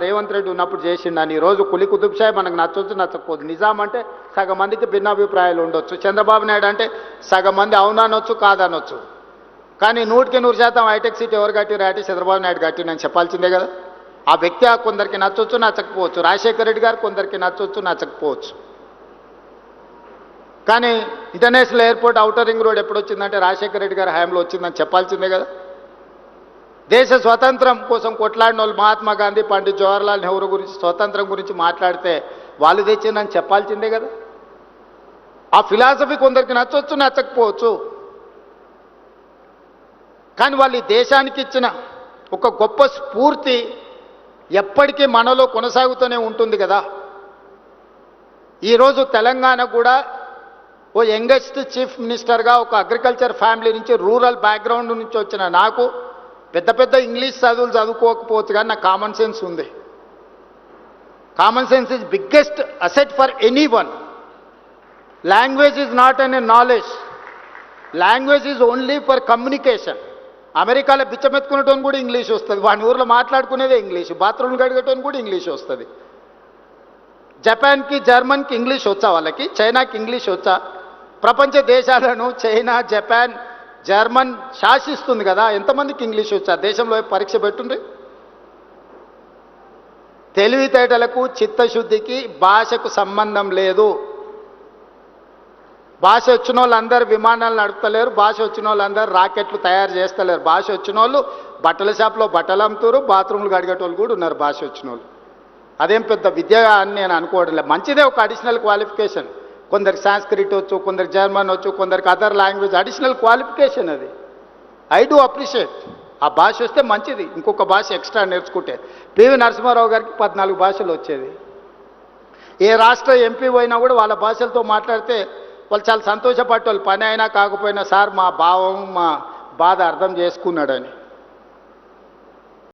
రేవంత్ రెడ్డి ఉన్నప్పుడు చేసిండని ఈరోజు కులి కుతుబ్షాయి మనకు నచ్చొచ్చు నచ్చకపోదు. నిజాం అంటే సగం మందికి భిన్నాభిప్రాయాలు ఉండొచ్చు, చంద్రబాబు నాయుడు అంటే సగం మంది అవుననొచ్చు కాదనొచ్చు. కానీ 100% హైటెక్ సిటీ ఎవరు కట్టిరు అంటే చంద్రబాబు నాయుడు కట్టినని చెప్పాల్సిందే కదా. ఆ వ్యక్తి కొందరికి నచ్చొచ్చు నచ్చకపోవచ్చు, రాజశేఖర రెడ్డి గారు కొందరికి నచ్చొచ్చు నచ్చకపోవచ్చు. కానీ international airport outer ring road ఎప్పుడు వచ్చిందంటే రాజశేఖర రెడ్డి గారి హయాంలో వచ్చిందని చెప్పాల్సిందే కదా. దేశ స్వతంత్రం కోసం కొట్లాడిన వాళ్ళు మహాత్మా గాంధీ, పండిత్ జవహర్లాల్ నెహ్రూ గురించి స్వతంత్రం గురించి మాట్లాడితే వాళ్ళు తెచ్చిందని చెప్పాల్సిందే కదా. ఆ ఫిలాసఫీ కొందరికి నచ్చొచ్చు నచ్చకపోవచ్చు, కానీ వాళ్ళు ఈ దేశానికి ఇచ్చిన ఒక గొప్ప స్ఫూర్తి ఎప్పటికీ మనలో కొనసాగుతూనే ఉంటుంది కదా. ఈరోజు తెలంగాణ కూడా ఓ యంగెస్ట్ చీఫ్ మినిస్టర్గా ఒక అగ్రికల్చర్ ఫ్యామిలీ నుంచి, రూరల్ బ్యాక్గ్రౌండ్ నుంచి వచ్చిన నాకు పెద్ద పెద్ద ఇంగ్లీష్ చదువులు చదువుకోకపోవచ్చు కానీ నాకు కామన్ సెన్స్ ఉంది. Common sense is biggest asset for any one. Language is not an a knowledge, language is only for communication. అమెరికాలో బిచ్చమెత్తుకునేటోని కూడా ఇంగ్లీష్ వస్తుంది, వాని ఊర్లో మాట్లాడుకునేదే ఇంగ్లీష్, బాత్రూమ్లు కడిగేటోని కూడా ఇంగ్లీష్ వస్తుంది. జపాన్కి జర్మన్కి ఇంగ్లీష్ వచ్చా, వాళ్ళకి చైనాకి ఇంగ్లీష్ వచ్చా? ప్రపంచ దేశాలను చైనా, జపాన్, జర్మన్ శాసిస్తుంది కదా, ఎంతమందికి ఇంగ్లీష్ వచ్చా? దేశంలో పరీక్ష పెట్టుండ్రి. తెలివితేటలకు చిత్తశుద్ధికి భాషకు సంబంధం లేదు. భాష వచ్చిన వాళ్ళందరూ విమానాలు నడుపుతలేరు, భాష వచ్చిన వాళ్ళందరూ రాకెట్లు తయారు చేస్తలేరు. భాష వచ్చిన వాళ్ళు బట్టల షాప్లో బట్టలు అమ్ముతారు, బాత్రూమ్లు కడిగేటోళ్ళు కూడా ఉన్నారు భాష వచ్చిన వాళ్ళు. అదేం పెద్ద విద్య అని నేను అనుకోవడం లేదు. మంచిదే ఒక అడిషనల్ క్వాలిఫికేషన్. కొందరికి సాంస్క్రిట్ వచ్చు, కొందరికి జర్మన్ వచ్చు, కొందరికి అదర్ లాంగ్వేజ్, అడిషనల్ క్వాలిఫికేషన్ అది. I do appreciate. ఆ భాష వస్తే మంచిది, ఇంకొక భాష ఎక్స్ట్రా నేర్చుకుంటే. పివి నరసింహారావు గారికి 14 భాషలు వచ్చేది. ఏ రాష్ట్ర ఎంపీ పోయినా కూడా వాళ్ళ భాషలతో మాట్లాడితే వాళ్ళు చాలా సంతోషపడేవాళ్ళు, పని అయినా కాకపోయినా సార్ మా భావం మా బాధ అర్థం చేసుకున్నాడని.